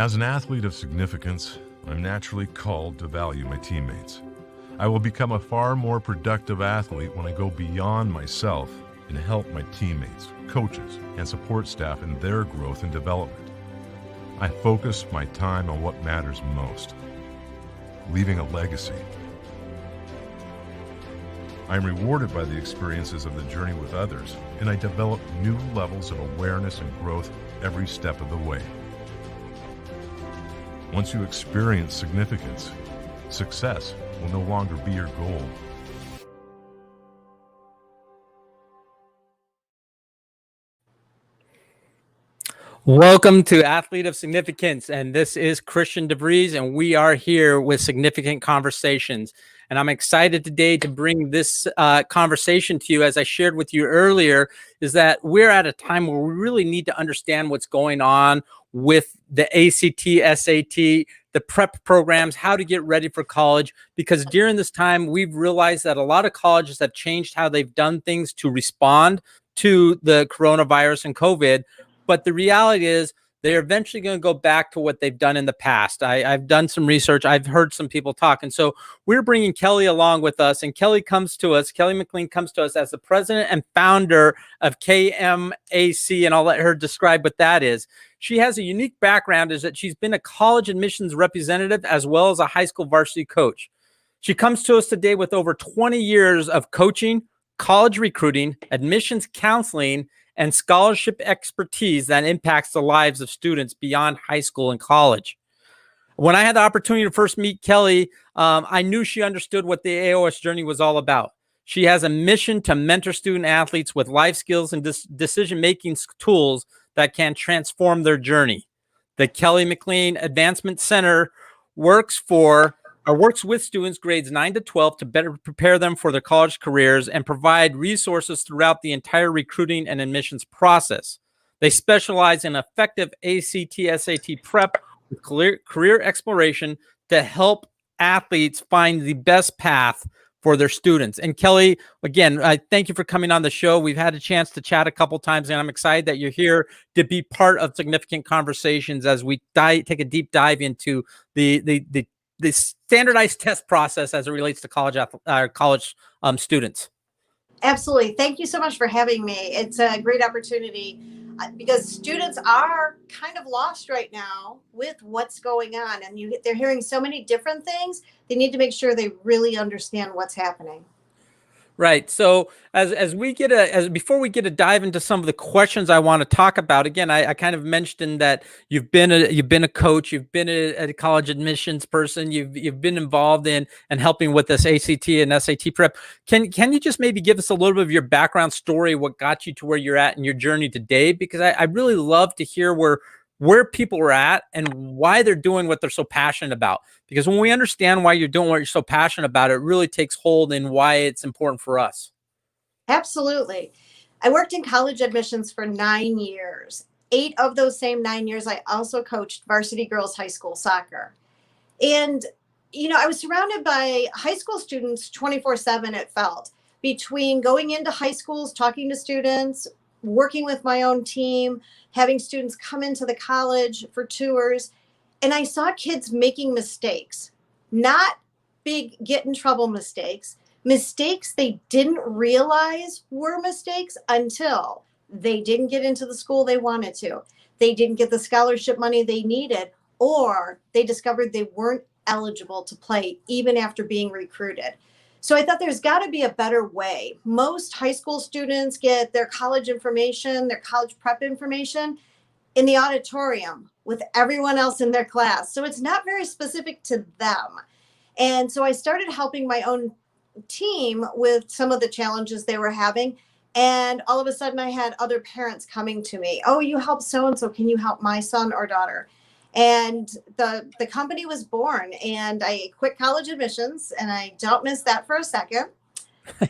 As an athlete of significance, I'm naturally called to value my teammates. I will become a far more productive athlete when I go beyond myself and help my teammates, coaches, and support staff in their growth and development. I focus my time on what matters most, leaving a legacy. I am rewarded by the experiences of the journey with others, and I develop new levels of awareness and growth every step of the way. Once you experience significance, success will no longer be your goal. Welcome to Athlete of Significance, and this is Christian DeVries, and we are here with Significant Conversations. And I'm excited today to bring this conversation to you. As I shared with you earlier, is that we're at a time where we really need to understand what's going on with the ACT, SAT, the prep programs, how to get ready for college, because during this time, we've realized that a lot of colleges have changed how they've done things to respond to the coronavirus and COVID. But the reality is they're eventually going to go back to what they've done in the past. I've done some research. I've heard some people talk. And so we're bringing Kelly along with us. And Kelly McLean comes to us as the president and founder of KMAC. And I'll let her describe what that is. She has a unique background, is that she's been a college admissions representative as well as a high school varsity coach. She comes to us today with over 20 years of coaching, college recruiting, admissions counseling, and scholarship expertise that impacts the lives of students beyond high school and college. When I had the opportunity to first meet Kelly, I knew she understood what the AOS journey was all about. She has a mission to mentor student athletes with life skills and decision-making tools that can transform their journey. The Kelly McLean Advancement Center works with students grades 9 to 12 to better prepare them for their college careers and provide resources throughout the entire recruiting and admissions process. They specialize in effective ACT, SAT prep with career exploration to help athletes find the best path for their students. And Kelly, again, I thank you for coming on the show. We've had a chance to chat a couple times, and I'm excited that you're here to be part of Significant Conversations as we take a deep dive into the standardized test process as it relates to college students. Absolutely. Thank you so much for having me. It's a great opportunity because students are kind of lost right now with what's going on, and they're hearing so many different things. They need to make sure they really understand what's happening. Right. So before we get to dive into some of the questions I want to talk about, again, I kind of mentioned that you've been a coach, you've been a college admissions person, you've been involved in and helping with this ACT and SAT prep. Can you just maybe give us a little bit of your background story, what got you to where you're at in your journey today? Because I really love to hear where people are at and why they're doing what they're so passionate about. Because when we understand why you're doing what you're so passionate about, it really takes hold in why it's important for us. Absolutely. I worked in college admissions for 9 years. 8 of those same 9 years, I also coached varsity girls high school soccer. And, I was surrounded by high school students 24/7, it felt, between going into high schools, talking to students, working with my own team, having students come into the college for tours. And I saw kids making mistakes, not big get in trouble mistakes they didn't realize were mistakes until they didn't get into the school they wanted to. They didn't get the scholarship money they needed, or they discovered they weren't eligible to play even after being recruited. So I thought there's got to be a better way. Most high school students get their college information, their college prep information in the auditorium with everyone else in their class. So it's not very specific to them. And so I started helping my own team with some of the challenges they were having. And all of a sudden I had other parents coming to me. Oh, you help so-and-so. Can you help my son or daughter? And the company was born, and I quit college admissions, and I don't miss that for a second.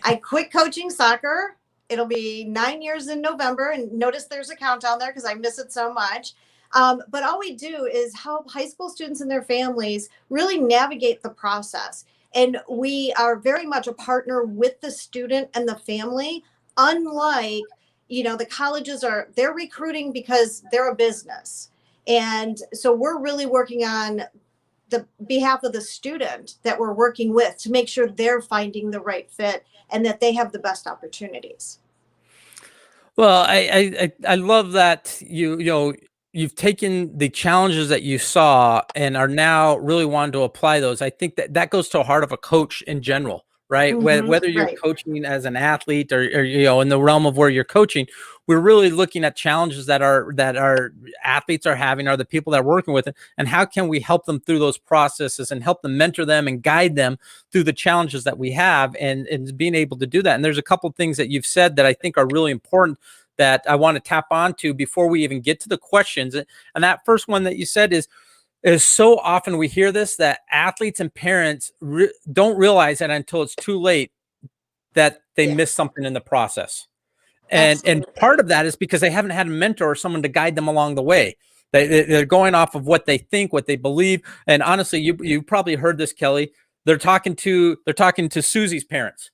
I quit coaching soccer. It'll be 9 years in November, and notice there's a countdown there because I miss it so much. But all we do is help high school students and their families really navigate the process. And we are very much a partner with the student and the family, unlike, the colleges they're recruiting because they're a business. And so we're really working on the behalf of the student that we're working with to make sure they're finding the right fit and that they have the best opportunities. Well, I love that you've taken the challenges that you saw and are now really wanting to apply those. I think that goes to the heart of a coach in general, right? Whether you're Right. coaching as an athlete or in the realm of where you're coaching, we're really looking at challenges that our athletes are having, are the people that are working with it, and how can we help them through those processes and help them mentor them and guide them through the challenges that we have, and being able to do that. And there's a couple of things that you've said that I think are really important that I want to tap onto before we even get to the questions. And that first one that you said is so often we hear this, that athletes and parents don't realize that until it's too late that they Yes. miss something in the process. And Absolutely. part of that is because they haven't had a mentor or someone to guide them along the way. They're going off of what they think, what they believe. And honestly, you probably heard this, Kelly. They're talking to Susie's parents,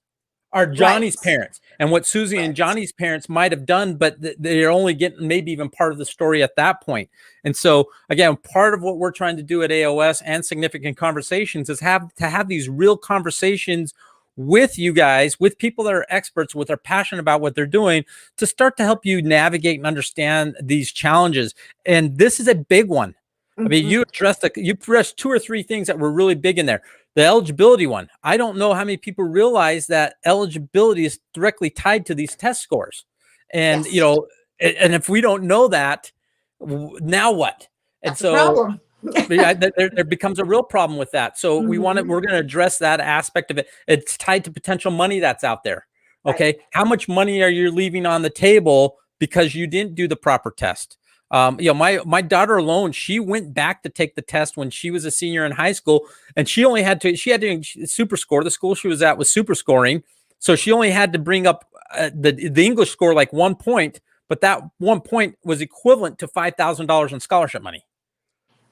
or Johnny's Right. parents, and what Susie and Right. Johnny's parents might have done, but they're only getting maybe even part of the story at that point. And so again, part of what we're trying to do at AOS and Significant Conversations is have these real conversations with you guys, with people that are experts, with are passionate about what they're doing, to start to help you navigate and understand these challenges. And this is a big one. I mean, Mhm. you addressed two or three things that were really big in there. The eligibility one. I don't know how many people realize that eligibility is directly tied to these test scores. And, Yes. and if we don't know that, now what? And That's a so problem. yeah, there becomes a real problem with that. So we're Mhm. going to address that aspect of it. It's tied to potential money that's out there. Right. Okay. How much money are you leaving on the table because you didn't do the proper test? My daughter alone, she went back to take the test when she was a senior in high school, and she had to super score. The school she was at was super scoring. So she only had to bring up the English score like 1 point, but that 1 point was equivalent to $5,000 in scholarship money.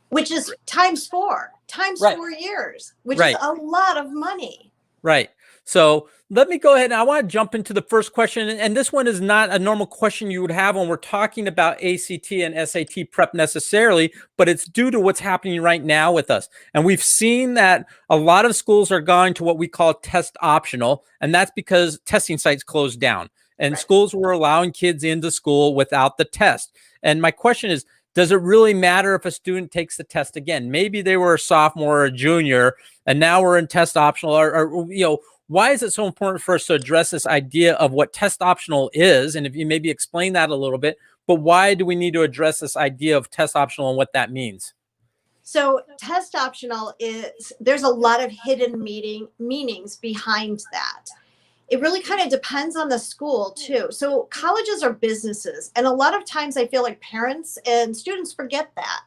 Which is times Right. 4 years, which Right. is a lot of money. Right. So let me go ahead, and I want to jump into the first question. And this one is not a normal question you would have when we're talking about ACT and SAT prep necessarily, but it's due to what's happening right now with us. And we've seen that a lot of schools are going to what we call test optional, and that's because testing sites closed down and Right. schools were allowing kids into school without the test. And my question is, does it really matter if a student takes the test again? Maybe they were a sophomore or a junior, and now we're in test optional, or why is it so important for us to address this idea of what test optional is? And if you maybe explain that a little bit, but why do we need to address this idea of test optional and what that means? So test optional is, there's a lot of hidden meanings behind that. It really kind of depends on the school too. So colleges are businesses, and a lot of times I feel like parents and students forget that.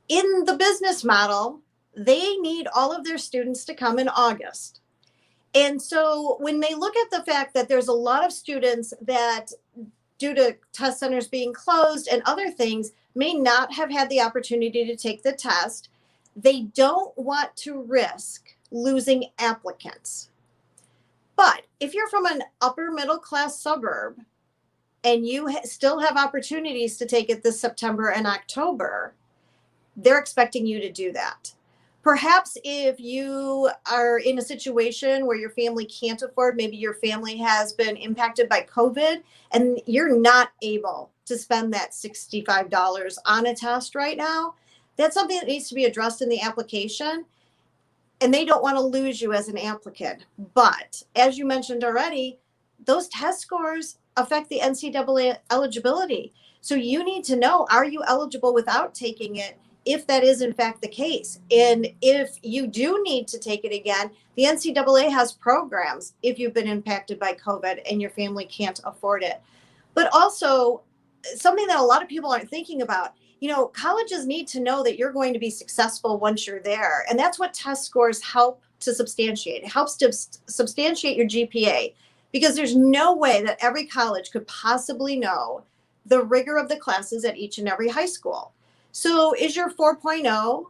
In the business model, they need all of their students to come in August. And so when they look at the fact that there's a lot of students that, due to test centers being closed and other things, may not have had the opportunity to take the test, they don't want to risk losing applicants. But if you're from an upper middle class suburb and you still have opportunities to take it this September and October, they're expecting you to do that. Perhaps if you are in a situation where your family can't afford, maybe your family has been impacted by COVID and you're not able to spend that $65 on a test right now, that's something that needs to be addressed in the application. And they don't want to lose you as an applicant. But as you mentioned already, those test scores affect the NCAA eligibility. So you need to know, are you eligible without taking it, if that is in fact the case? And if you do need to take it again, the NCAA has programs if you've been impacted by COVID and your family can't afford it. But also, something that a lot of people aren't thinking about, colleges need to know that you're going to be successful once you're there. And that's what test scores help to substantiate. It helps to substantiate your GPA, because there's no way that every college could possibly know the rigor of the classes at each and every high school. So is your 4.0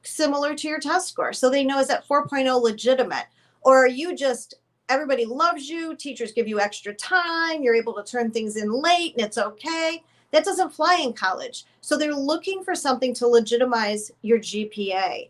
similar to your test score? So they know, is that 4.0 legitimate? Or are you just, everybody loves you, teachers give you extra time, you're able to turn things in late and it's okay? That doesn't fly in college. So they're looking for something to legitimize your GPA.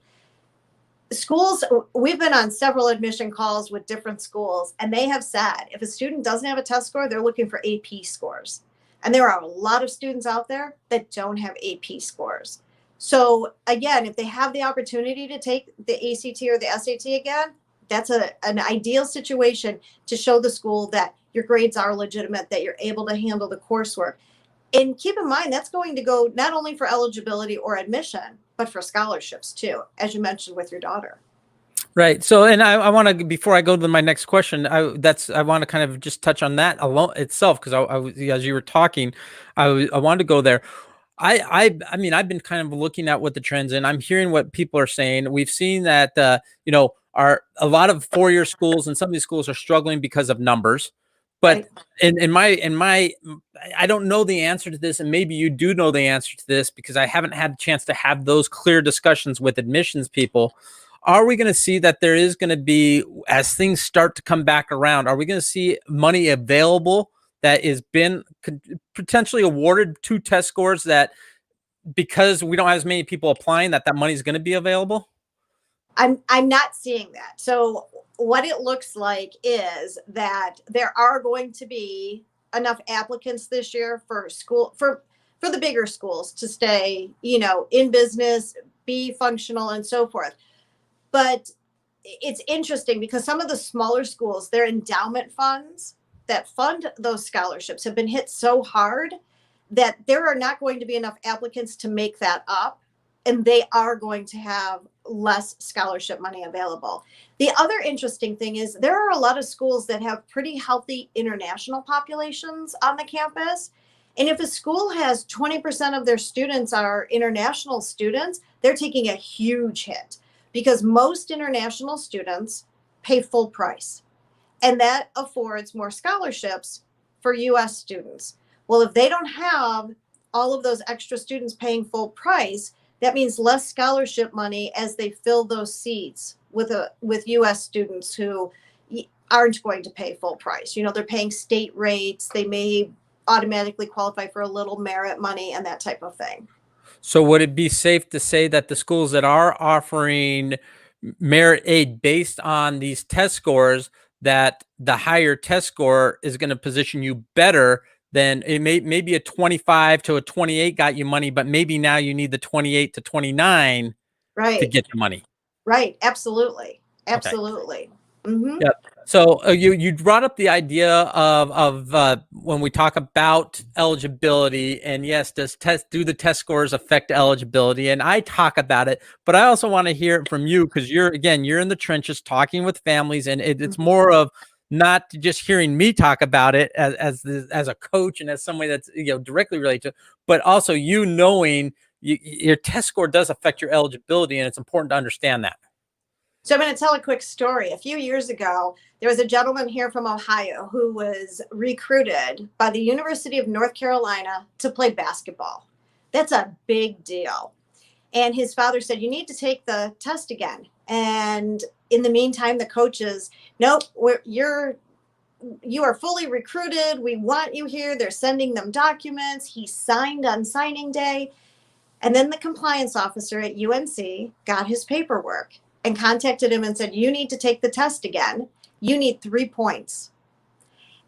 Schools, we've been on several admission calls with different schools, and they have said if a student doesn't have a test score, they're looking for AP scores. And there are a lot of students out there that don't have AP scores. So again, if they have the opportunity to take the ACT or the SAT again, that's an ideal situation to show the school that your grades are legitimate, that you're able to handle the coursework. And keep in mind, that's going to go not only for eligibility or admission, but for scholarships too, as you mentioned with your daughter. Right. So, and I want to, before I go to my next question, I want to kind of just touch on that alone itself, because as you were talking, I wanted to go there. I mean, I've been kind of looking at what the trends, and I'm hearing what people are saying. We've seen that, a lot of four-year schools and some of these schools are struggling because of numbers. But right. I don't know the answer to this, and maybe you do know the answer to this, because I haven't had a chance to have those clear discussions with admissions people. Are we going to see that there is going to be, as things start to come back around, are we going to see money available that has been potentially awarded to test scores that, because we don't have as many people applying, that money is going to be available? I'm not seeing that. So what it looks like is that there are going to be enough applicants this year for the bigger schools to stay, in business, be functional, and so forth. But it's interesting because some of the smaller schools, their endowment funds that fund those scholarships have been hit so hard that there are not going to be enough applicants to make that up. And they are going to have less scholarship money available. The other interesting thing is there are a lot of schools that have pretty healthy international populations on the campus. And if a school has 20% of their students are international students, they're taking a huge hit because most international students pay full price. And that affords more scholarships for US students. Well, if they don't have all of those extra students paying full price, that means less scholarship money as they fill those seats with US students who aren't going to pay full price. They're paying state rates. They may automatically qualify for a little merit money and that type of thing. So would it be safe to say that the schools that are offering merit aid based on these test scores, that the higher test score is going to position you better than it maybe a 25 to a 28 got you money, but maybe now you need the 28 to 29 to get the money? Right. Absolutely. Absolutely. Okay. Mm-hmm. Yeah. So you brought up the idea of when we talk about eligibility, and yes, do the test scores affect eligibility? And I talk about it, but I also want to hear it from you, because you're in the trenches talking with families, and it's more of not just hearing me talk about it as a coach and as somebody that's directly related to, but also knowing your test score does affect your eligibility, and it's important to understand that. So I'm going to tell a quick story. A few years ago, there was a gentleman here from Ohio who was recruited by the University of North Carolina to play basketball. That's a big deal. And his father said, you need to take the test again. And in the meantime, the coaches, nope, you are fully recruited. We want you here. They're sending them documents. He signed on signing day. And then the compliance officer at UNC got his paperwork and contacted him and said, you need to take the test again. You need 3 points.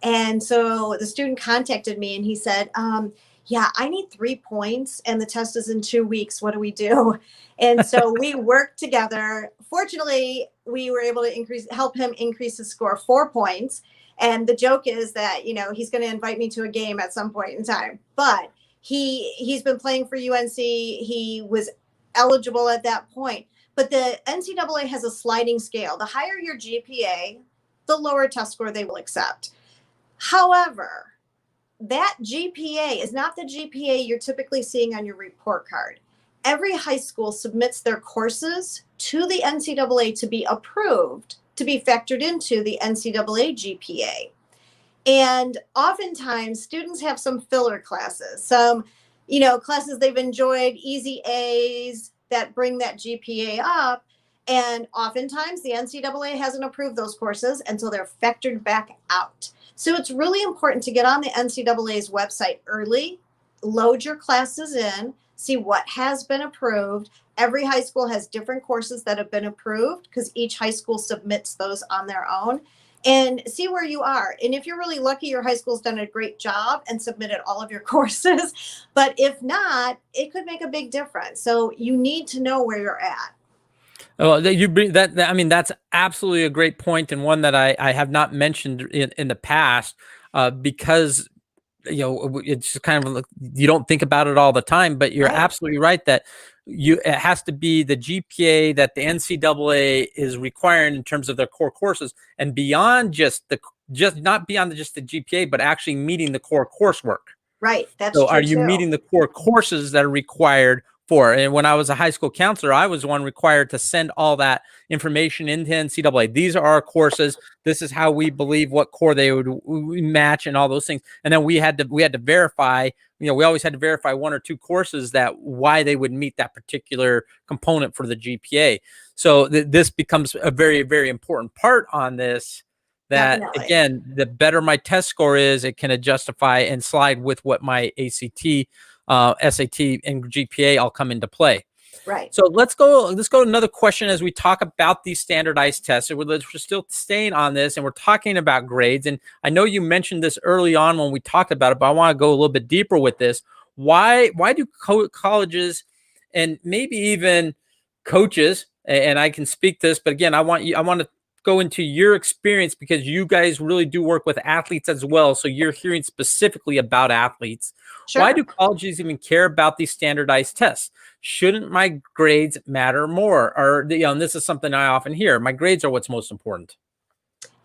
And so the student contacted me and he said, yeah, I need 3 points and the test is in 2 weeks. What do we do? And so we worked together. Fortunately, we were able to help him increase his score 4 points. And the joke is that, he's going to invite me to a game at some point in time. But he's been playing for UNC. He was eligible at that point. But the NCAA has a sliding scale. The higher your GPA, the lower test score they will accept. However, that GPA is not the GPA you're typically seeing on your report card. Every high school submits their courses to the NCAA to be approved, to be factored into the NCAA GPA. And oftentimes students have some filler classes, some, classes they've enjoyed, easy A's, that bring that GPA up. And oftentimes the NCAA hasn't approved those courses, and so they're factored back out. So it's really important to get on the NCAA's website early load your classes in, see what has been approved. Every high school has different courses that have been approved because each high school submits those on their own, and see where you are. And if you're really lucky, your high school's done a great job and submitted all of your courses. But if not, it could make a big difference. So you need to know where you're at. Well, you bring that. I mean, that's absolutely a great point, and one that I have not mentioned in the past, because it's kind of, you don't think about it all the time, but you're absolutely right that it has to be the GPA that the NCAA is requiring in terms of their core courses, and beyond not beyond just the GPA, but actually meeting the core coursework. Right. That's so true are you too. meeting the core courses that are required for? And when I was a high school counselor, I was one required to send all that information into NCAA. These are our courses. This is how we believe what core they would match and all those things. And then we had to verify, we always had to verify one or two courses that why they would meet that particular component for the GPA. So this becomes a very, very important part on this. That Definitely. Again, the better my test score is, it can justify and slide with what my ACT, SAT, and GPA all come into play. Right. So let's go to another question as we talk about these standardized tests. So we're still staying on this, and we're talking about grades. And I know you mentioned this early on when we talked about it, but I want to go a little bit deeper with this. Why do colleges and maybe even coaches, and I can speak this, but again, I want to go into your experience, because you guys really do work with athletes as well. So you're hearing specifically about athletes. Sure. Why do colleges even care about these standardized tests? Shouldn't my grades matter more? Or, and this is something I often hear, my grades are what's most important.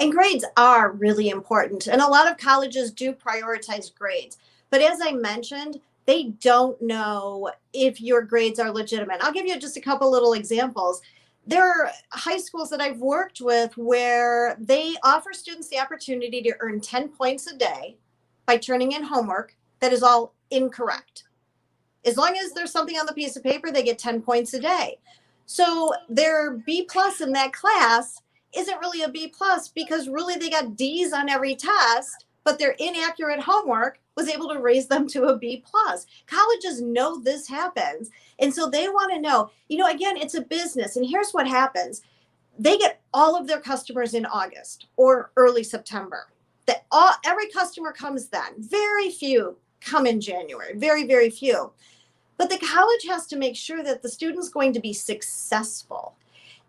And grades are really important. And a lot of colleges do prioritize grades. But as I mentioned, they don't know if your grades are legitimate. I'll give you just a couple little examples. There are high schools that I've worked with where they offer students the opportunity to earn 10 points a day by turning in homework that is all incorrect. As long as there's something on the piece of paper, they get 10 points a day. So their B plus in that class isn't really a B plus, because really they got D's on every test, but their inaccurate homework was able to raise them to a B plus. Colleges know this happens. And so they want to know, again, it's a business. And here's what happens. They get all of their customers in August or early September. Every customer comes then. Very few come in January, very, very few. But the college has to make sure that the student's going to be successful.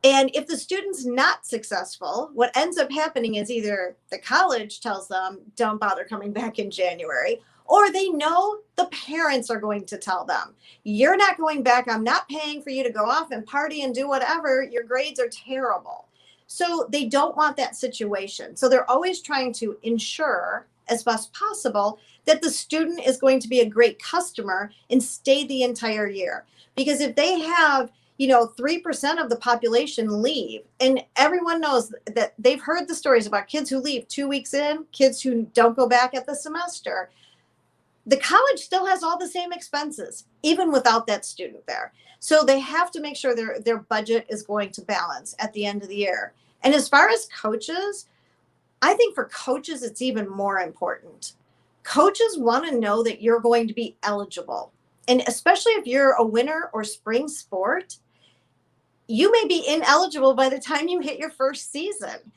And if the student's not successful, what ends up happening is either the college tells them, don't bother coming back in January, or they know the parents are going to tell them, you're not going back. I'm not paying for you to go off and party and do whatever. Your grades are terrible. So they don't want that situation. So they're always trying to ensure as best possible that the student is going to be a great customer and stay the entire year. Because if they have 3% of the population leave, and everyone knows that they've heard the stories about kids who leave 2 weeks in, kids who don't go back at the semester. The college still has all the same expenses, even without that student there. So they have to make sure their budget is going to balance at the end of the year. And as far as coaches, I think for coaches, it's even more important. Coaches want to know that you're going to be eligible. And especially if you're a winter or spring sport, you may be ineligible by the time you hit your first season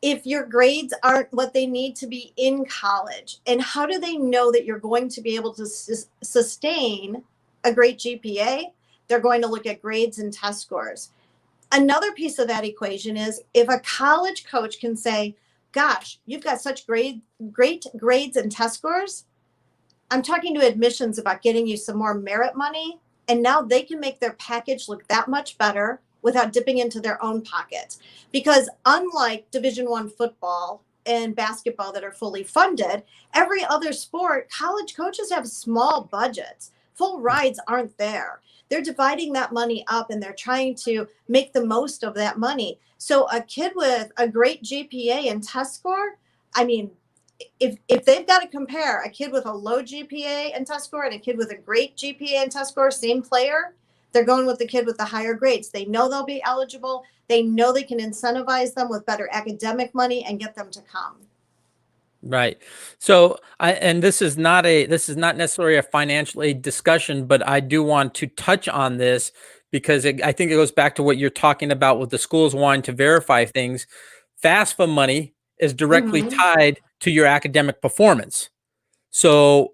if your grades aren't what they need to be in college. And how do they know that you're going to be able to sustain a great GPA? They're going to look at grades and test scores. Another piece of that equation is if a college coach can say, gosh, you've got such great grades and test scores, I'm talking to admissions about getting you some more merit money. And now they can make their package look that much better without dipping into their own pockets. Because unlike Division I football and basketball that are fully funded, every other sport, college coaches have small budgets. Full rides aren't there. They're dividing that money up and they're trying to make the most of that money. So a kid with a great GPA and test score, I mean, if they've got to compare a kid with a low GPA and test score and a kid with a great GPA and test score, same player, they're going with the kid with the higher grades. They know they'll be eligible. They know they can incentivize them with better academic money and get them to come. Right. So and this is not necessarily a financial aid discussion, but I do want to touch on this because I think it goes back to what you're talking about with the schools wanting to verify things. FAFSA money is directly Mhm. tied to your academic performance. So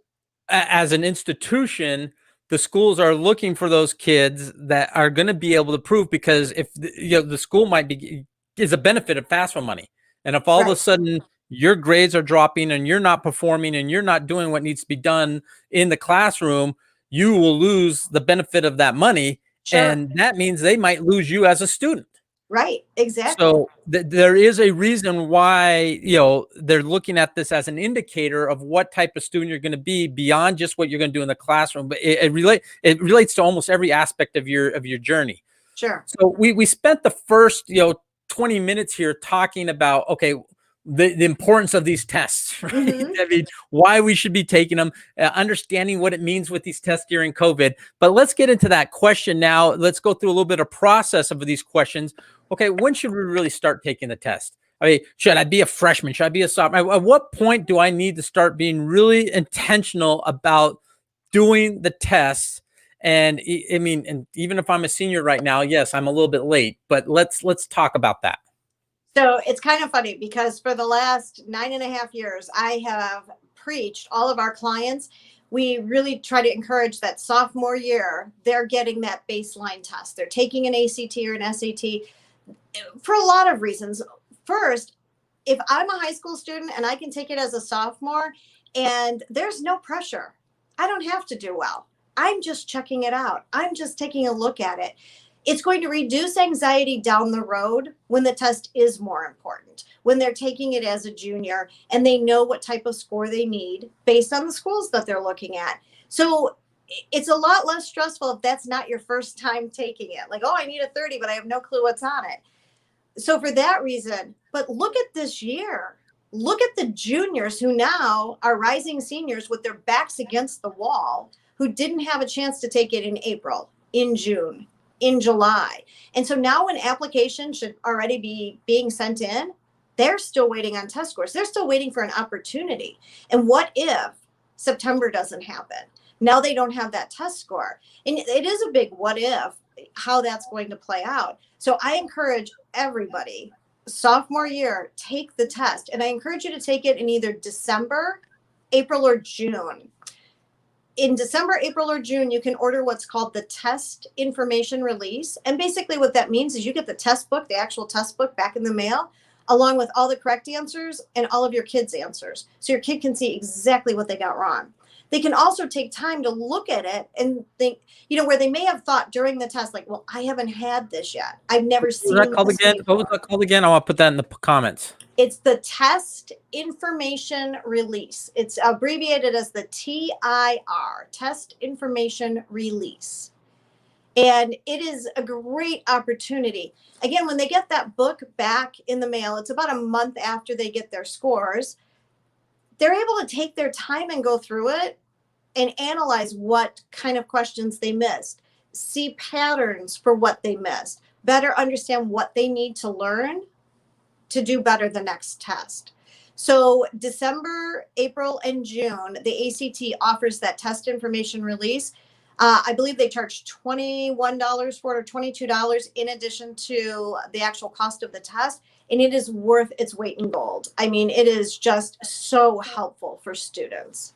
as an institution, the schools are looking for those kids that are going to be able to prove, because if the school might be is a benefit of FAFSA money. And if all of a Right. sudden your grades are dropping and you're not performing and you're not doing what needs to be done in the classroom, you will lose the benefit of that money. Sure. And that means they might lose you as a student. Right. Exactly. So there is a reason why, they're looking at this as an indicator of what type of student you're going to be beyond just what you're going to do in the classroom. But it relates to almost every aspect of your journey. Sure. So we spent the first 20 minutes here talking about, okay, the importance of these tests, right? Mhm. I mean, why we should be taking them, understanding what it means with these tests during COVID. But let's get into that question now. Let's go through a little bit of process of these questions. Okay, when should we really start taking the test? I mean, should I be a freshman? Should I be a sophomore? At what point do I need to start being really intentional about doing the tests? And I mean, and even if I'm a senior right now, yes, I'm a little bit late, but let's talk about that. So it's kind of funny because for the last 9.5 years, I have preached all of our clients. We really try to encourage that sophomore year, they're getting that baseline test. They're taking an ACT or an SAT for a lot of reasons. First, if I'm a high school student and I can take it as a sophomore and there's no pressure, I don't have to do well. I'm just checking it out. I'm just taking a look at it. It's going to reduce anxiety down the road when the test is more important, when they're taking it as a junior and they know what type of score they need based on the schools that they're looking at. So it's a lot less stressful if that's not your first time taking it. Like, oh, I need a 30, but I have no clue what's on it. So for that reason, but look at this year. Look at the juniors who now are rising seniors with their backs against the wall, who didn't have a chance to take it in April, in June, in July. And so now when applications should already be being sent in, they're still waiting on test scores. They're still waiting for an opportunity. And what if September doesn't happen? Now they don't have that test score. And it is a big what if, how that's going to play out. So I encourage everybody, sophomore year, take the test. And I encourage you to take it in either December, April, or June. In December, April, or June, you can order what's called the test information release. And basically what that means is you get the test book, the actual test book, back in the mail, along with all the correct answers and all of your kids' answers. So your kid can see exactly what they got wrong. They can also take time to look at it and think, where they may have thought during the test, like, well, I haven't had this yet. I've never seen What was that called this again? What was before. that called again? I want to put that in the comments. It's the test information release. It's abbreviated as the TIR, test information release. And it is a great opportunity. Again, when they get that book back in the mail, it's about a month after they get their scores. They're able to take their time and go through it and analyze what kind of questions they missed, see patterns for what they missed, better understand what they need to learn to do better the next test. So December, April, and June, the ACT offers that test information release. I believe they charge $21 for it, or $22 in addition to the actual cost of the test. And it is worth its weight in gold. I mean, it is just so helpful for students.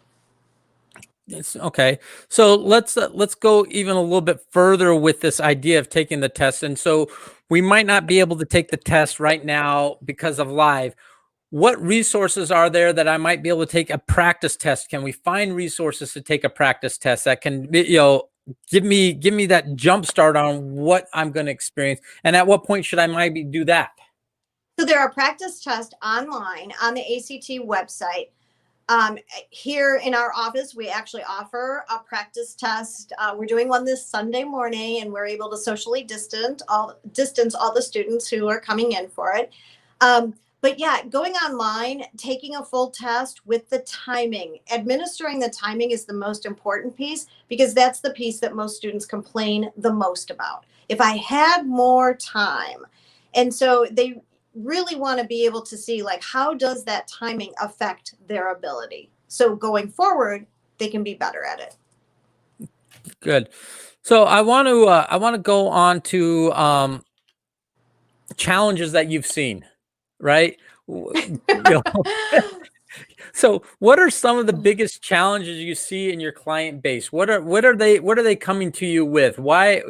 Okay. So let's go even a little bit further with this idea of taking the test. And so we might not be able to take the test right now because of live. What resources are there that I might be able to take a practice test? Can we find resources to take a practice test that can, give me that jump start on what I'm going to experience? And at what point should I maybe do that? So there are practice tests online on the ACT website. Here in our office, we actually offer a practice test. We're doing one this Sunday morning, and we're able to socially distance all the students who are coming in for it. But yeah, going online, taking a full test with the timing, administering the timing is the most important piece, because that's the piece that most students complain the most about. If I had more time. And so really want to be able to see, like, how does that timing affect their ability? So going forward, they can be better at it. Good. So I want to go on to challenges that you've seen, right? You know, so what are some of the biggest challenges you see in your client base? What are they coming to you with? Why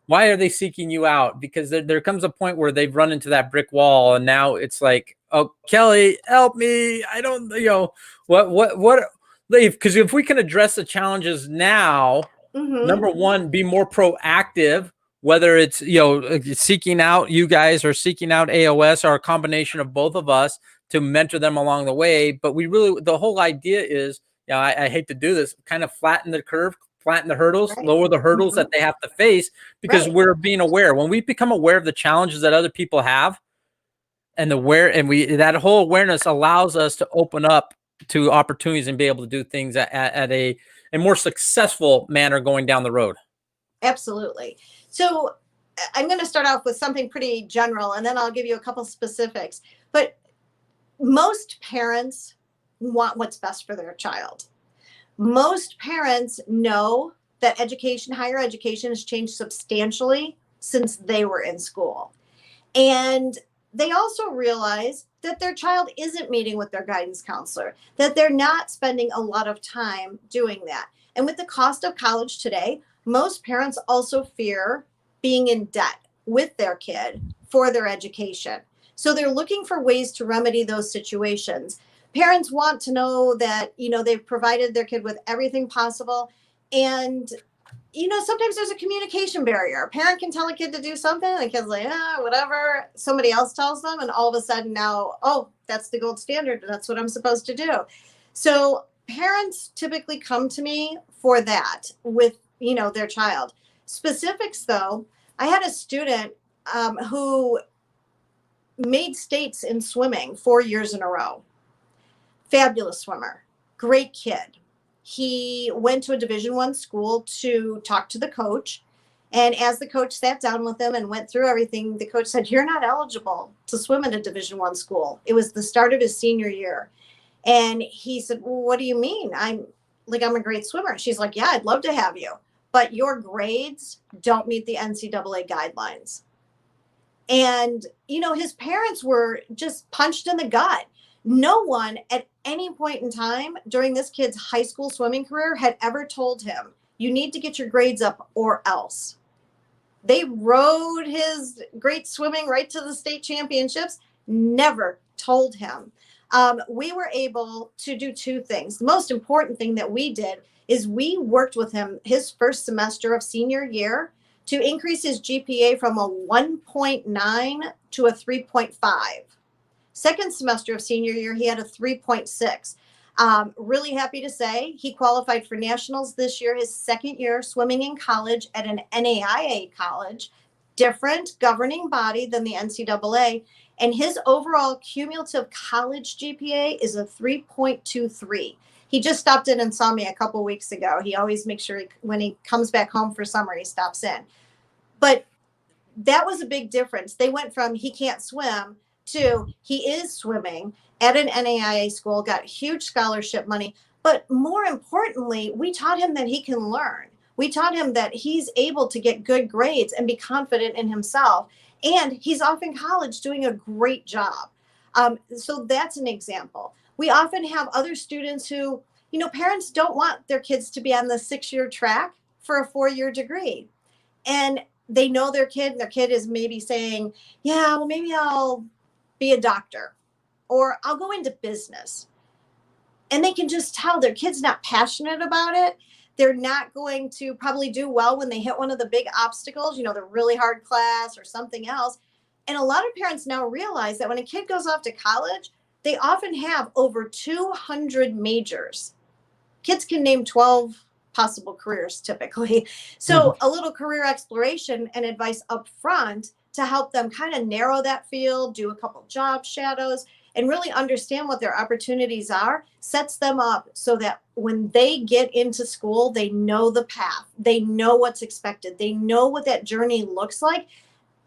are they seeking you out? Because there comes a point where they've run into that brick wall, and now it's like, oh, Kelly, help me. I don't, what because if we can address the challenges now, number one, be more proactive, whether it's, seeking out you guys or seeking out AOS or a combination of both of us to mentor them along the way. But the whole idea is, I hate to do this, kind of flatten the curve, flatten the hurdles, Right. lower the hurdles that they have to face, because Right. we're being aware. When we become aware of the challenges that other people have, and that whole awareness allows us to open up to opportunities and be able to do things at a more successful manner going down the road. Absolutely. So I'm going to start off with something pretty general, and then I'll give you a couple specifics. But most parents want what's best for their child. Most parents know that higher education has changed substantially since they were in school. And they also realize that their child isn't meeting with their guidance counselor, that they're not spending a lot of time doing that. And with the cost of college today, most parents also fear being in debt with their kid for their education. So they're looking for ways to remedy those situations. Parents want to know that, they've provided their kid with everything possible. And, sometimes there's a communication barrier. A parent can tell a kid to do something, and the kid's like, whatever. Somebody else tells them, and all of a sudden now, oh, that's the gold standard. That's what I'm supposed to do. So parents typically come to me for that with, their child. Specifics, though, I had a student who made states in swimming 4 years in a row. Fabulous swimmer, great kid. He went to a Division I school to talk to the coach. And as the coach sat down with him and went through everything, the coach said, "You're not eligible to swim at a Division I school." It was the start of his senior year. And he said, "Well, what do you mean? I'm a great swimmer." She's like, "Yeah, I'd love to have you, but your grades don't meet the NCAA guidelines." And, his parents were just punched in the gut. No one at any point in time during this kid's high school swimming career had ever told him, "You need to get your grades up or else." They rode his great swimming right to the state championships, never told him. We were able to do two things. The most important thing that we did is we worked with him his first semester of senior year to increase his GPA from a 1.9 to a 3.5. Second semester of senior year, he had a 3.6. Really happy to say he qualified for nationals this year, his second year swimming in college at an NAIA college, different governing body than the NCAA. And his overall cumulative college GPA is a 3.23. He just stopped in and saw me a couple weeks ago. He always makes sure when he comes back home for summer, he stops in. But that was a big difference. They went from he can't swim to he is swimming at an NAIA school, got huge scholarship money. But more importantly, we taught him that he can learn. We taught him that he's able to get good grades and be confident in himself. And he's off in college doing a great job. So that's an example. We often have other students who, parents don't want their kids to be on the 6-year track for a 4-year degree. And they know their kid, and their kid is maybe saying, "Yeah, well, maybe I'll be a doctor, or I'll go into business." And they can just tell their kid's not passionate about it. They're not going to probably do well when they hit one of the big obstacles, the really hard class or something else. And a lot of parents now realize that when a kid goes off to college, they often have over 200 majors. Kids can name 12 possible careers typically. So a little career exploration and advice up front to help them kind of narrow that field, do a couple job shadows, and really understand what their opportunities are, sets them up so that when they get into school, they know the path. They know what's expected. They know what that journey looks like.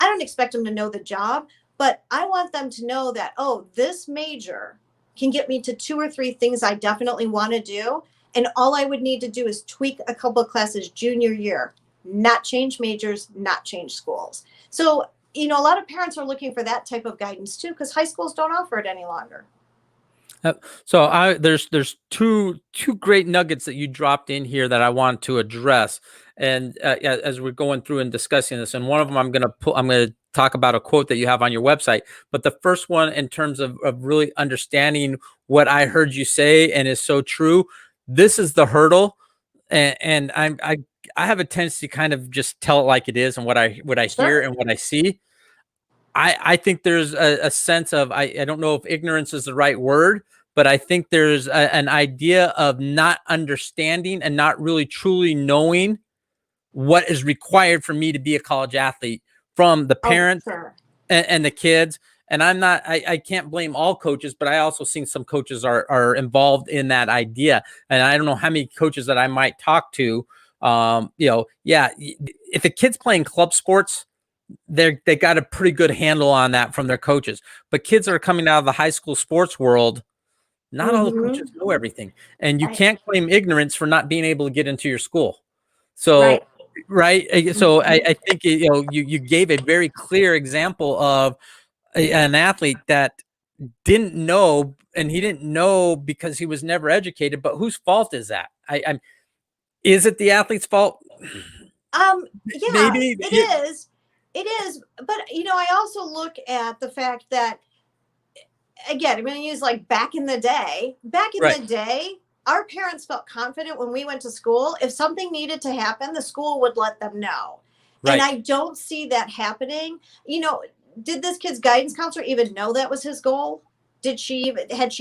I don't expect them to know the job, But I want them to know that, oh, this major can get me to 2 or 3 things I definitely want to do. And all I would need to do is tweak a couple of classes junior year, not change majors, not change schools. So, a lot of parents are looking for that type of guidance too, because high schools don't offer it any longer. So there's two great nuggets that you dropped in here that I want to address, and as we're going through and discussing this, and one of them I'm going to talk about a quote that you have on your website. But the first one, in terms of really understanding what I heard you say and is so true, this is the hurdle, and I have a tendency to kind of just tell it like it is, and what I hear and what I see. I think there's a sense of, I don't know if ignorance is the right word, but I think there's an idea of not understanding and not really truly knowing what is required for me to be a college athlete from the parents and the kids. And I can't blame all coaches, but I also seen some coaches are involved in that idea. And I don't know how many coaches that I might talk to, if a kid's playing club sports, they got a pretty good handle on that from their coaches. But kids that are coming out of the high school sports world, not all the coaches know everything. And you can't claim ignorance for not being able to get into your school. So, right. So I think, you gave a very clear example of an athlete that didn't know, and he didn't know because he was never educated. But whose fault is that? Is it the athlete's fault? Yeah, maybe it is. But, I also look at the fact that, again, I'm going to use like back in the day, our parents felt confident when we went to school. If something needed to happen, the school would let them know. Right. And I don't see that happening. Did this kid's guidance counselor even know that was his goal? Had she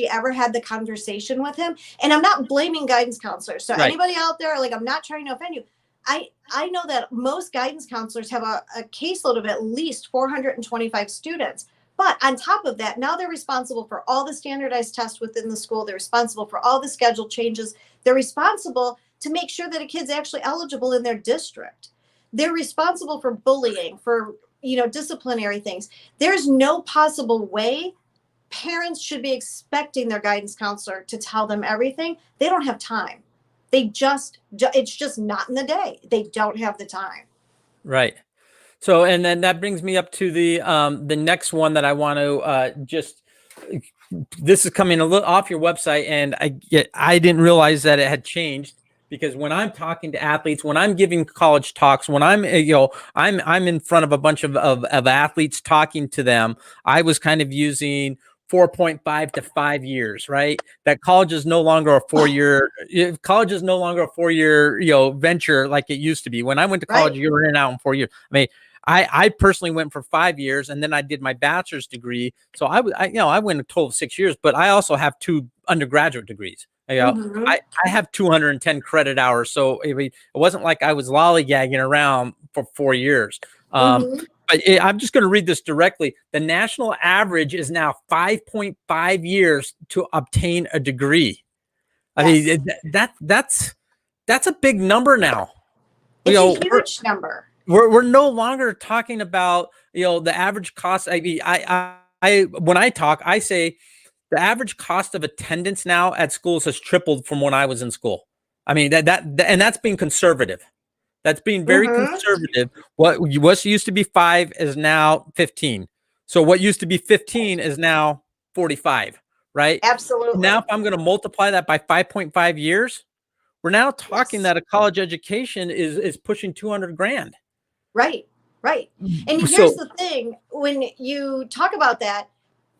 ever had the conversation with him? And I'm not blaming guidance counselors. So anybody out there, I'm not trying to offend you. I know that most guidance counselors have a caseload of at least 425 students. But on top of that, now they're responsible for all the standardized tests within the school. They're responsible for all the schedule changes. They're responsible to make sure that a kid's actually eligible in their district. They're responsible for bullying, for, disciplinary things. There's no possible way parents should be expecting their guidance counselor to tell them everything. They don't have time. It's just not in the day. They don't have the time. Right. So, and then that brings me up to the next one that I want to this is coming a little off your website, and I didn't realize that it had changed, because when I'm talking to athletes, when I'm giving college talks, when I'm in front of a bunch of athletes talking to them, I was kind of using 4.5 to 5 years, right? That college is no longer a 4-year. College is no longer a 4-year, venture like it used to be. When I went to college, you were in and out in 4 years. I mean, I personally went for 5 years, and then I did my bachelor's degree. So I went a total of 6 years, but I also have 2 undergraduate degrees. I have 210 credit hours. So it wasn't like I was lollygagging around for 4 years. I'm just going to read this directly. The national average is now 5.5 years to obtain a degree. I mean, that's a big number now. It's a huge number. We're no longer talking about, the average cost. I mean, when I talk, I say the average cost of attendance now at schools has tripled from when I was in school. I mean, and that's being conservative. That's being very conservative. What used to be 5 is now 15. So what used to be 15 is now 45, right? Absolutely. Now, if I'm going to multiply that by 5.5 years, we're now talking that a college education is pushing $200,000. Right. And here's the thing. When you talk about that,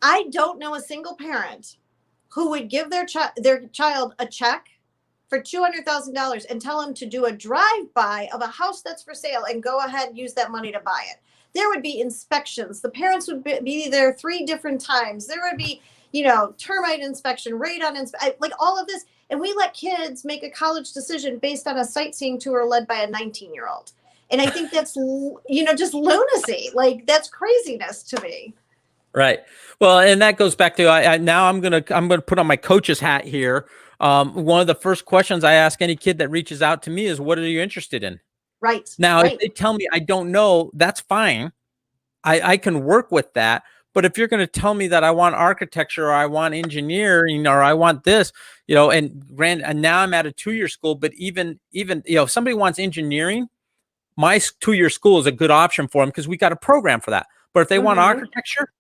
I don't know a single parent who would give their child a check for $200,000 and tell them to do a drive-by of a house that's for sale and go ahead and use that money to buy it. There would be inspections. The parents would be there 3 different times. There would be, termite inspection, radon inspection, like all of this. And we let kids make a college decision based on a sightseeing tour led by a 19-year-old. And I think that's, just lunacy. Like, that's craziness to me. Right. Well, and that goes back to, now I'm going to put on my coach's hat here. One of the first questions I ask any kid that reaches out to me is, what are you interested in? Right. Now, if they tell me I don't know, that's fine. I can work with that. But if you're going to tell me that I want architecture or I want engineering or I want this, you know, and now I'm at a 2-year school, but even, you know, if somebody wants engineering, my 2-year school is a good option for them because we got a program for that. But if they want architecture,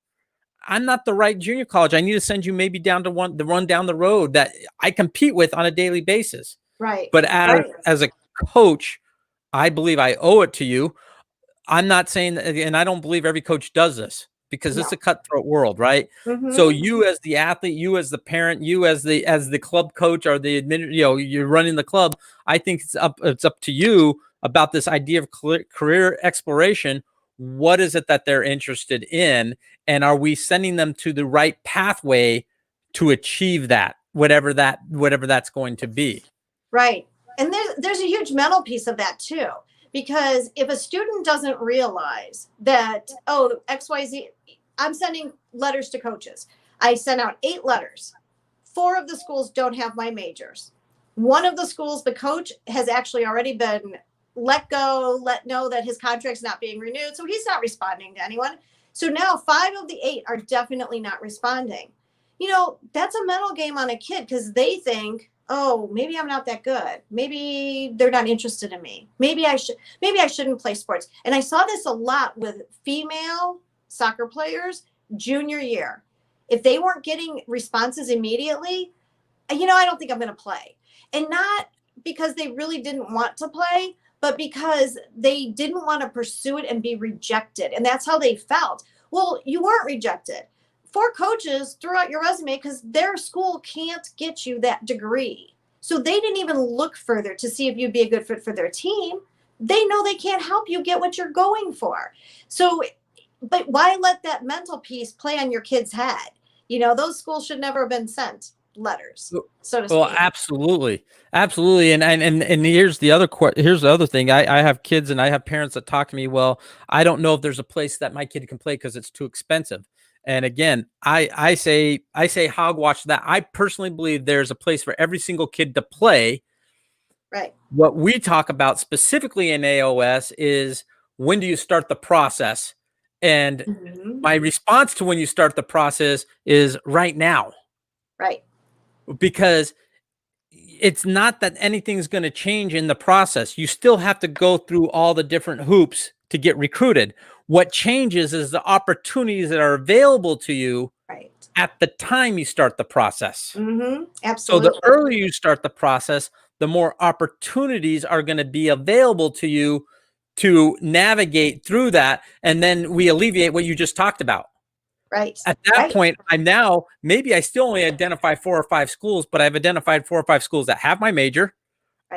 I'm not the right junior college. I need to send you maybe down to the run down the road that I compete with on a daily basis. Right. But as a coach, I believe I owe it to you. I'm not saying that, and I don't believe every coach does this because it's a cutthroat world, right? So you as the athlete, you as the parent, you as the club coach or the you know, you're running the club. I think it's up to you about this idea of career exploration. What is it that they're interested in? And are we sending them to the right pathway to achieve that, whatever that's going to be? Right. And there's a huge mental piece of that too, because if a student doesn't realize that, oh, XYZ, I'm sending letters to coaches. I sent out 8 letters. 4 of the schools don't have my majors. One of the schools, the coach has actually already been let know that his contract's not being renewed. So he's not responding to anyone. So now 5 of the 8 are definitely not responding. You know, that's a mental game on a kid because they think, oh, maybe I'm not that good. Maybe they're not interested in me. Maybe I shouldn't play sports. And I saw this a lot with female soccer players junior year. If they weren't getting responses immediately, you know, I don't think I'm going to play. And not because they really didn't want to play, but because they didn't want to pursue it and be rejected. And that's how they felt. Well, you weren't rejected. 4 coaches threw out your resume because their school can't get you that degree. So they didn't even look further to see if you'd be a good fit for their team. They know they can't help you get what you're going for. So, but why let that mental piece play on your kid's head? You know, those schools should never have been sent letters, so to speak. Well, absolutely. And here's the other thing. I have kids and I have parents that talk to me. Well, I don't know if there's a place that my kid can play because it's too expensive. And again, I say hogwash that. I personally believe there's a place for every single kid to play. Right. What we talk about specifically in AOS is when do you start the process? And my response to when you start the process is right now. Right. Because it's not that anything's going to change in the process. You still have to go through all the different hoops to get recruited. What changes is the opportunities that are available to you at the time you start the process. Absolutely. So the earlier you start the process, the more opportunities are going to be available to you to navigate through that. And then we alleviate what you just talked about. Right. At that point, maybe I still only identify 4 or 5 schools, but I've identified 4 or 5 schools that have my major,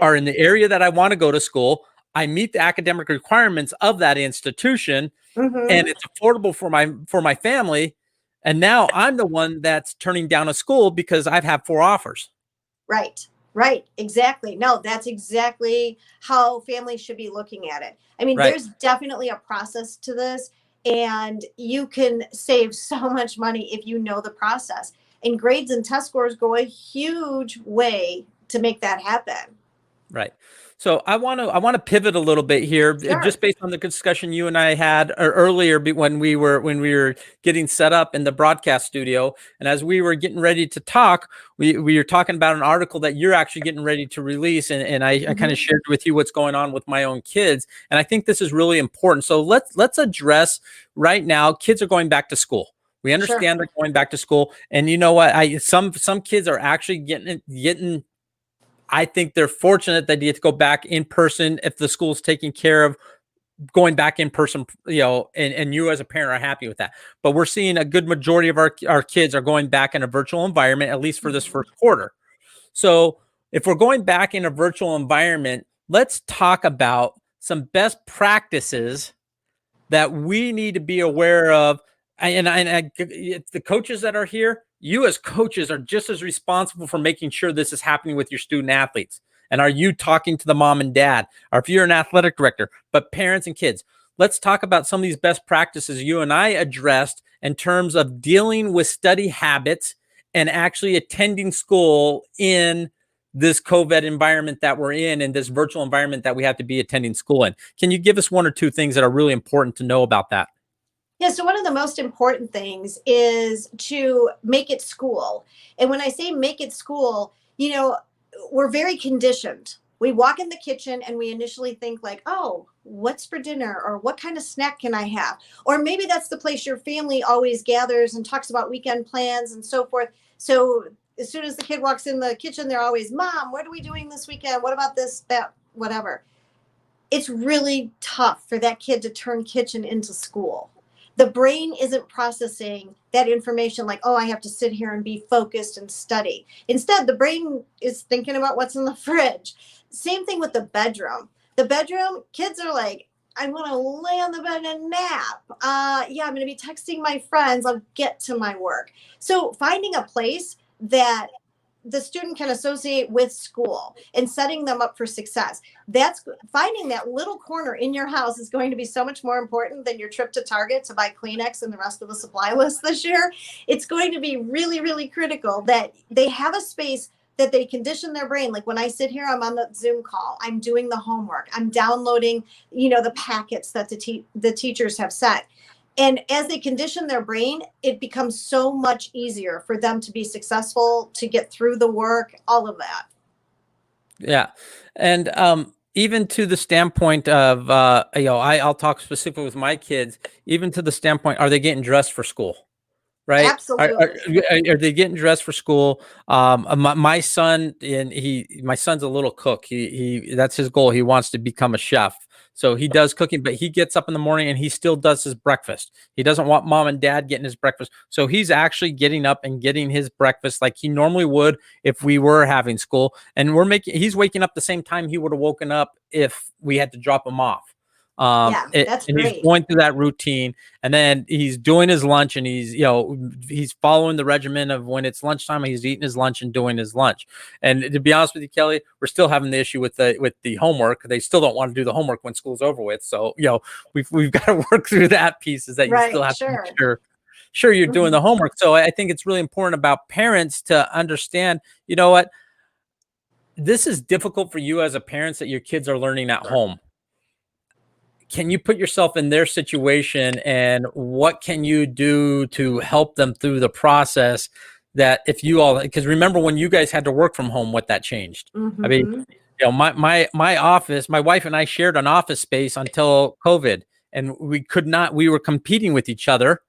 are in the area that I want to go to school. I meet the academic requirements of that institution, and it's affordable for my family. And now I'm the one that's turning down a school because I've had 4 offers. Right. Right. Exactly. No, that's exactly how families should be looking at it. I mean, there's definitely a process to this. And you can save so much money if you know the process. And grades and test scores go a huge way to make that happen. Right. So I want to pivot a little bit here, just based on the discussion you and I had earlier when we were getting set up in the broadcast studio, and as we were getting ready to talk, we were talking about an article that you're actually getting ready to release, and I kind of shared with you what's going on with my own kids, and I think this is really important. So let's address right now. Kids are going back to school. We understand they're going back to school, and you know what? Some kids are actually getting. I think they're fortunate that they get to go back in person if the school's taking care of going back in person, you know, and you as a parent are happy with that. But we're seeing a good majority of our kids are going back in a virtual environment, at least for this first quarter. So if we're going back in a virtual environment, let's talk about some best practices that we need to be aware of. And the coaches that are here, you as coaches are just as responsible for making sure this is happening with your student athletes. And are you talking to the mom and dad, or if you're an athletic director, but parents and kids? Let's talk about some of these best practices you and I addressed in terms of dealing with study habits and actually attending school in this COVID environment that we're in this virtual environment that we have to be attending school in. Can you give us 1 or 2 things that are really important to know about that? Yeah, so one of the most important things is to make it school. And when I say make it school, we're very conditioned. We walk in the kitchen and we initially think like, "Oh, what's for dinner?" or "What kind of snack can I have?" Or maybe that's the place your family always gathers and talks about weekend plans and so forth. So as soon as the kid walks in the kitchen, they're always, "Mom, what are we doing this weekend? What about this, that, whatever?" It's really tough for that kid to turn kitchen into school. The brain isn't processing that information like, oh, I have to sit here and be focused and study. Instead, the brain is thinking about what's in the fridge. Same thing with the bedroom. The bedroom, kids are like, I want to lay on the bed and nap. Yeah, I'm going to be texting my friends. I'll get to my work. So finding a place that the student can associate with school and setting them up for success. That's finding that little corner in your house is going to be so much more important than your trip to Target to buy Kleenex and the rest of the supply list this year. It's going to be really, really critical that they have a space that they condition their brain. Like when I sit here, I'm on the Zoom call, I'm doing the homework, I'm downloading, the packets that the teachers have set. And as they condition their brain, it becomes so much easier for them to be successful, to get through the work, all of that. Yeah. And even to the standpoint of, I'll talk specifically with my kids, even to the standpoint, are they getting dressed for school? Right? Absolutely. Are they getting dressed for school? My son, my son's a little cook. He that's his goal. He wants to become a chef. So he does cooking, but he gets up in the morning and he still does his breakfast. He doesn't want mom and dad getting his breakfast. So he's actually getting up and getting his breakfast like he normally would if we were having school. And he's waking up the same time he would have woken up if we had to drop him off. That's and great. he's going through that routine, and then he's doing his lunch, and he's following the regimen of when it's lunchtime, he's eating his lunch and doing his lunch. And to be honest with you, Kelly, we're still having the issue with the homework. They still don't want to do the homework when school's over with. So, we've got to work through that piece, is that you still have to make sure you're doing the homework. So I think it's really important about parents to understand, what, this is difficult for you as a parent that your kids are learning at home. Can you put yourself in their situation, and what can you do to help them through the process? That if you all, because remember when you guys had to work from home, what that changed. Mm-hmm. I mean, my office, my wife and I shared an office space until COVID, and we were competing with each other.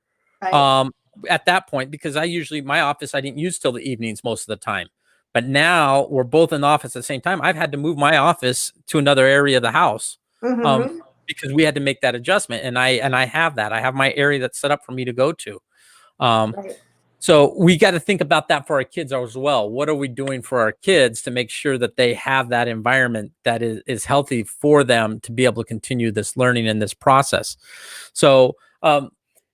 Right. At that point, because my office, I didn't use till the evenings most of the time. But now we're both in the office at the same time. I've had to move my office to another area of the house. Mm-hmm. Because we had to make that adjustment, and I have that. I have my area that's set up for me to go to. Right. So we got to think about that for our kids as well. What are we doing for our kids to make sure that they have that environment that is healthy for them to be able to continue this learning in this process? So,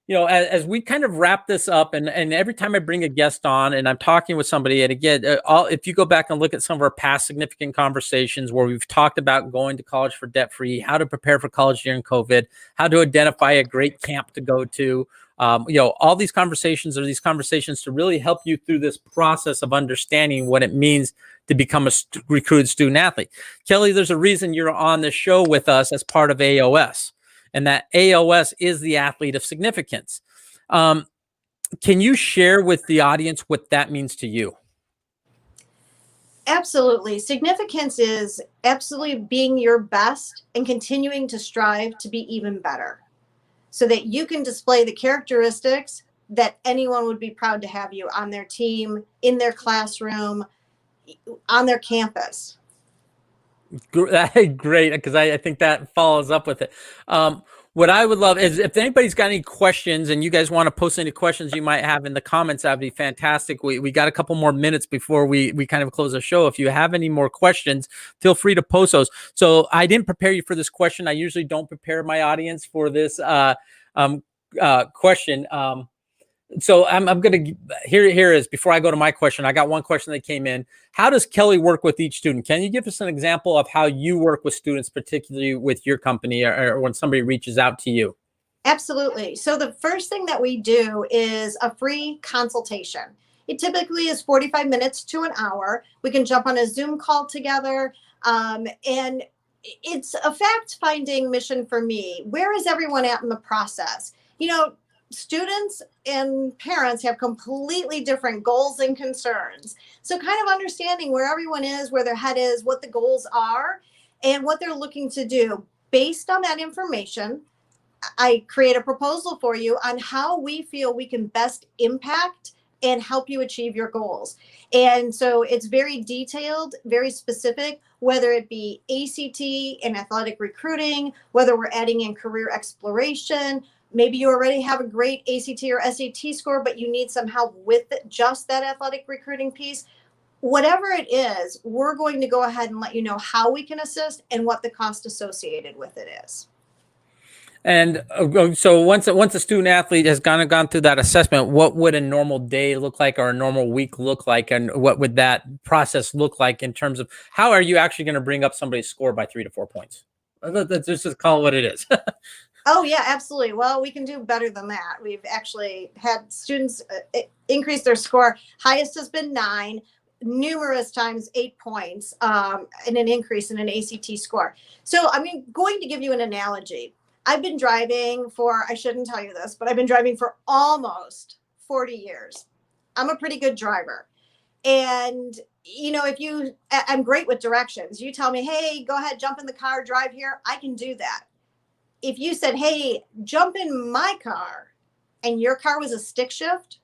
as we kind of wrap this up, and every time I bring a guest on and I'm talking with somebody, and again, if you go back and look at some of our past significant conversations where we've talked about going to college for debt-free, how to prepare for college during COVID, how to identify a great camp to go to, all these conversations are these conversations to really help you through this process of understanding what it means to become a recruited student athlete. Kelly, there's a reason you're on this show with us as part of AOS. And that AOS is the Athlete of Significance. Can you share with the audience what that means to you? Absolutely. Significance is absolutely being your best and continuing to strive to be even better, so that you can display the characteristics that anyone would be proud to have you on their team, in their classroom, on their campus. Great, because I think that follows up with it. What I would love is if anybody's got any questions, and you guys want to post any questions you might have in the comments, that'd be fantastic. We got a couple more minutes before we kind of close the show. If you have any more questions, feel free to post those. So I didn't prepare you for this question. I usually don't prepare my audience for this question. So I'm going to, here is, before I go to my question, I got one question that came in. How does Kelly work with each student? Can you give us an example of how you work with students, particularly with your company, or when somebody reaches out to you? Absolutely. So the first thing that we do is a free consultation. It typically is 45 minutes to an hour. We can jump on a Zoom call together. And it's a fact-finding mission for me. Where is everyone at in the process? students and parents have completely different goals and concerns. So kind of understanding where everyone is, where their head is, what the goals are, and what they're looking to do. Based on that information, I create a proposal for you on how we feel we can best impact and help you achieve your goals. And so it's very detailed, very specific, whether it be ACT and athletic recruiting, whether we're adding in career exploration. Maybe you already have a great ACT or SAT score, but you need some help with just that athletic recruiting piece. Whatever it is, we're going to go ahead and let you know how we can assist and what the cost associated with it is. And so once a student athlete has gone through that assessment, what would a normal day look like, or a normal week look like, and what would that process look like in terms of how are you actually going to bring up somebody's score by 3 to 4 points? Let's just call it what it is. Oh yeah, absolutely. Well, we can do better than that. We've actually had students increase their score. Highest has been 9, numerous times 8 points, and an increase in an ACT score. So I'm going to give you an analogy. I've been driving for, I shouldn't tell you this, but I've been driving for almost 40 years. I'm a pretty good driver. And, I'm great with directions. You tell me, hey, go ahead, jump in the car, drive here. I can do that. If you said, hey, jump in my car, and your car was a stick shift,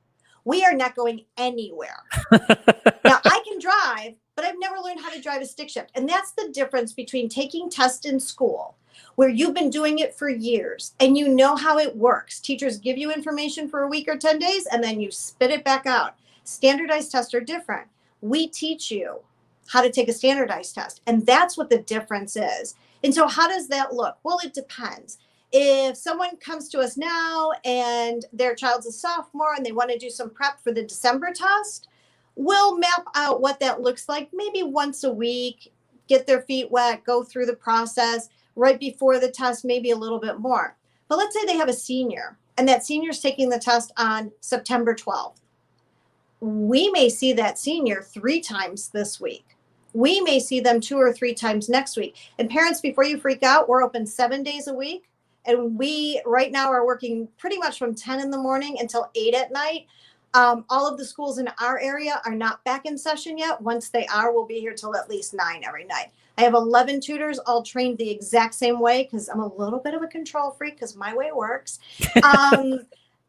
we are not going anywhere. Now, I can drive, but I've never learned how to drive a stick shift. And that's the difference between taking tests in school, where you've been doing it for years and you know how it works. Teachers give you information for a week or 10 days, and then you spit it back out. Standardized tests are different. We teach you how to take a standardized test, and that's what the difference is. And so how does that look? Well, it depends. If someone comes to us now and their child's a sophomore and they want to do some prep for the December test, we'll map out what that looks like, maybe once a week, get their feet wet, go through the process. Right before the test, maybe a little bit more. But let's say they have a senior, and that senior's taking the test on September 12th. We may see that senior 3 times this week. We may see them 2 or 3 times next week. And parents, before you freak out, we're open 7 days a week. And we right now are working pretty much from 10 in the morning until 8 at night. All of the schools in our area are not back in session yet. Once they are, we'll be here till at least 9 every night. I have 11 tutors, all trained the exact same way, because I'm a little bit of a control freak, because my way works.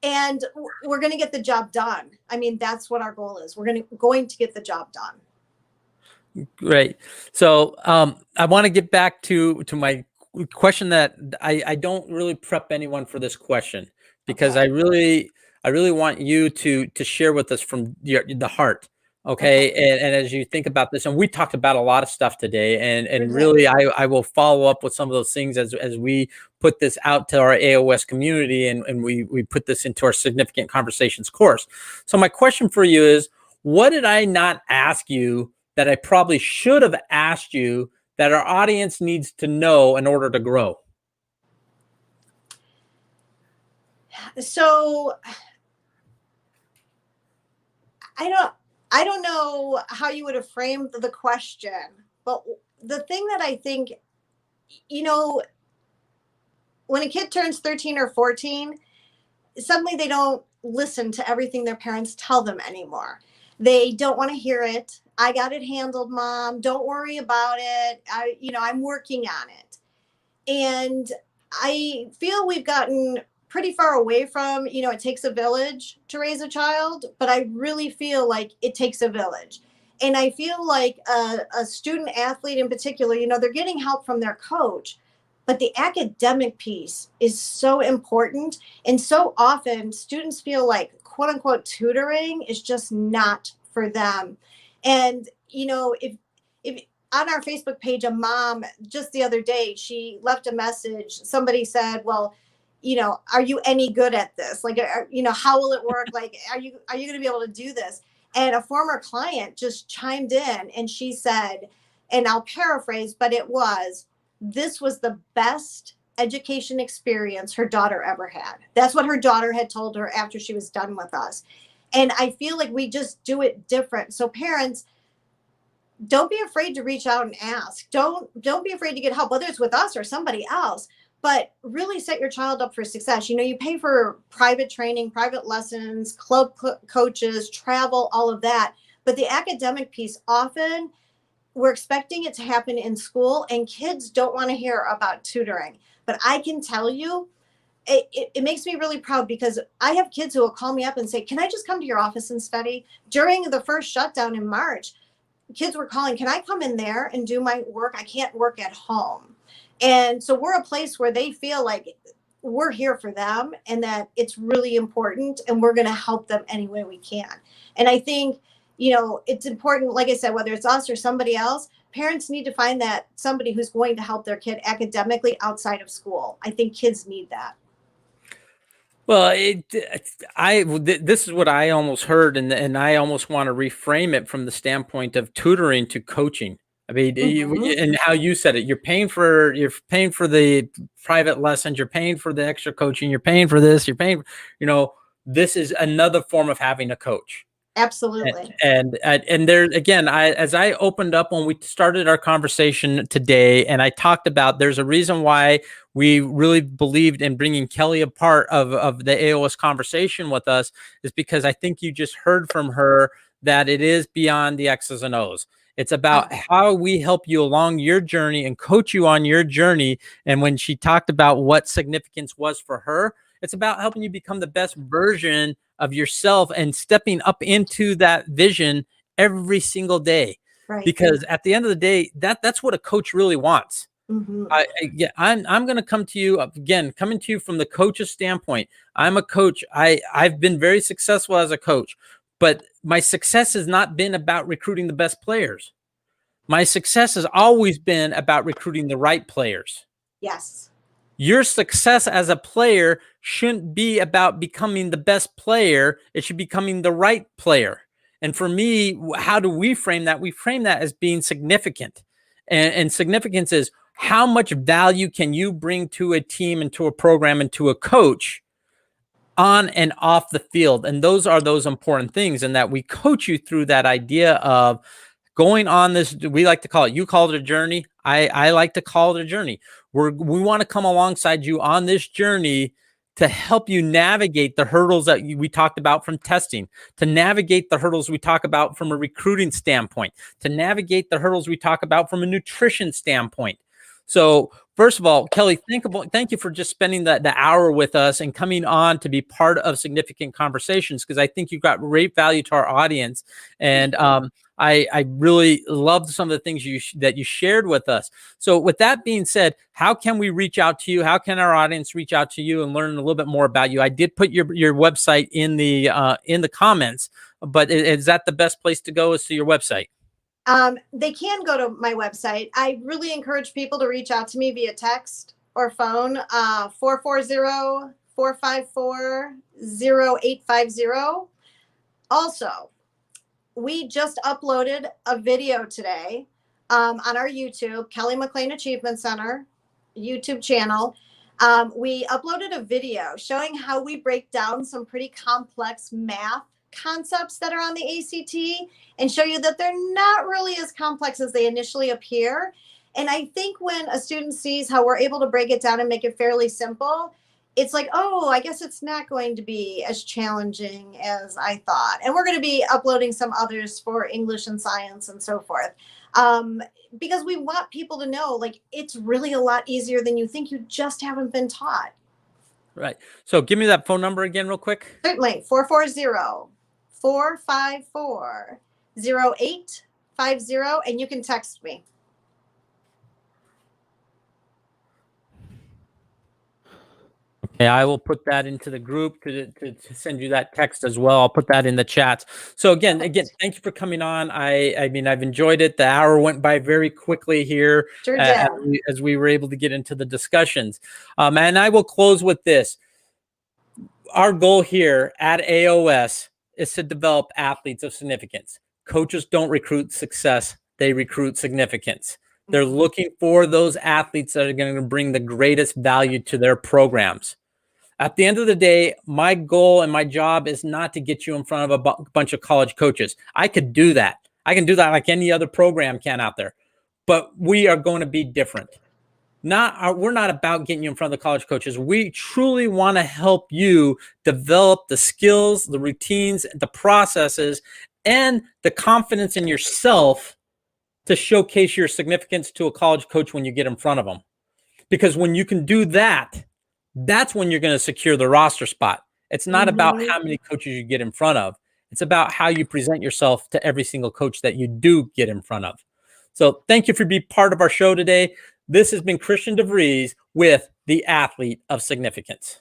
And we're going to get the job done. That's what our goal is. We're going to get the job done. Great. So I want to get back to my question that I don't really prep anyone for this question, because okay. I really want you to share with us from the heart. Okay. And as you think about this, and we talked about a lot of stuff today, and really I will follow up with some of those things as we put this out to our AOS community, and we put this into our Significant Conversations course. So my question for you is, what did I not ask you that I probably should have asked you that our audience needs to know in order to grow? So I don't know how you would have framed the question, but the thing that I think, when a kid turns 13 or 14, suddenly they don't listen to everything their parents tell them anymore. They don't want to hear it. I got it handled, Mom. Don't worry about it. I'm working on it. And I feel we've gotten pretty far away from, it takes a village to raise a child, but I really feel like it takes a village. And I feel like a student athlete in particular, they're getting help from their coach, but the academic piece is so important. And so often students feel like quote unquote tutoring is just not for them. And, if on our Facebook page, a mom just the other day, she left a message. Somebody said, well, are you any good at this? Like, how will it work? Like, are you going to be able to do this? And a former client just chimed in and she said, and I'll paraphrase, but this was the best education experience her daughter ever had. That's what her daughter had told her after she was done with us. And I feel like we just do it different. So parents, don't be afraid to reach out and ask. Don't be afraid to get help, whether it's with us or somebody else. but really set your child up for success. You pay for private training, private lessons, club coaches, travel, all of that. But the academic piece, often we're expecting it to happen in school, and kids don't want to hear about tutoring. But I can tell you, it makes me really proud, because I have kids who will call me up and say, can I just come to your office and study? During the first shutdown in March, kids were calling, can I come in there and do my work? I can't work at home. And so we're a place where they feel like we're here for them, and that it's really important, and we're going to help them any way we can. And I think, it's important, like I said, whether it's us or somebody else, parents need to find that somebody who's going to help their kid academically outside of school. I think kids need that. Well, this is what I almost heard, and I almost want to reframe it from the standpoint of tutoring to coaching. I mean, and how you said it, you're paying for the private lessons, you're paying for the extra coaching, you're paying for this, you're paying, this is another form of having a coach. Absolutely. And there again, as I opened up when we started our conversation today, and I talked about, there's a reason why we really believed in bringing Kelly a part of the AOS conversation with us, is because I think you just heard from her that it is beyond the X's and O's. It's about how we help you along your journey and coach you on your journey. And when she talked about what significance was for her, it's about helping you become the best version of yourself and stepping up into that vision every single day. Right. Because at the end of the day, that's what a coach really wants. Mm-hmm. I'm going to come to you again, coming to you from the coach's standpoint. I'm a coach. I've been very successful as a coach, but my success has not been about recruiting the best players. My success has always been about recruiting the right players. Yes. Your success as a player shouldn't be about becoming the best player. It should be becoming the right player. And for me, how do we frame that? We frame that as being significant. And significance is, how much value can you bring to a team and to a program and to a coach on and off the field? And those are those important things, and that we coach you through that idea of going on this, we like to call it, you call it a journey. I like to call it a journey. We want to come alongside you on this journey to help you navigate the hurdles that we talked about from testing, to navigate the hurdles we talk about from a recruiting standpoint, to navigate the hurdles we talk about from a nutrition standpoint. So first of all, Kelly, thank you for just spending the hour with us and coming on to be part of Significant Conversations, because I think you've got great value to our audience. And I really loved some of the things that you shared with us. So with that being said, how can we reach out to you? How can our audience reach out to you and learn a little bit more about you? I did put your website in the comments, but is that the best place to go, is to your website? They can go to my website. I really encourage people to reach out to me via text or phone, 440-454-0850. Also, we just uploaded a video today on our YouTube, Kelly McLean Achievement Center YouTube channel. We uploaded a video showing how we break down some pretty complex math concepts that are on the ACT, and show you that they're not really as complex as they initially appear. And I think when a student sees how we're able to break it down and make it fairly simple, it's like, oh, I guess it's not going to be as challenging as I thought. And we're going to be uploading some others for English and science and so forth, because we want people to know, like, it's really a lot easier than you think. You just haven't been taught. Right. So give me that phone number again real quick. Certainly, 440-454-0850, and you can text me. Okay, I will put that into the group to send you that text as well. I'll put that in the chat. So again, thank you for coming on. I mean, I've enjoyed it. The hour went by very quickly here. Sure did. As we were able to get into the discussions. And I will close with this. Our goal here at AOS is to develop athletes of significance. Coaches don't recruit success, they recruit significance. They're looking for those athletes that are going to bring the greatest value to their programs. At the end of the day, my goal and my job is not to get you in front of a bunch of college coaches. I could do that. I can do that like any other program can out there. But we are going to be different. We're not about getting you in front of the college coaches. We truly want to help you develop the skills, the routines, the processes, and the confidence in yourself to showcase your significance to a college coach when you get in front of them. Because when you can do that, that's when you're going to secure the roster spot. It's not about how many coaches you get in front of. It's about how you present yourself to every single coach that you do get in front of. So thank you for being part of our show today. This has been Christian DeVries with the Athlete of Significance.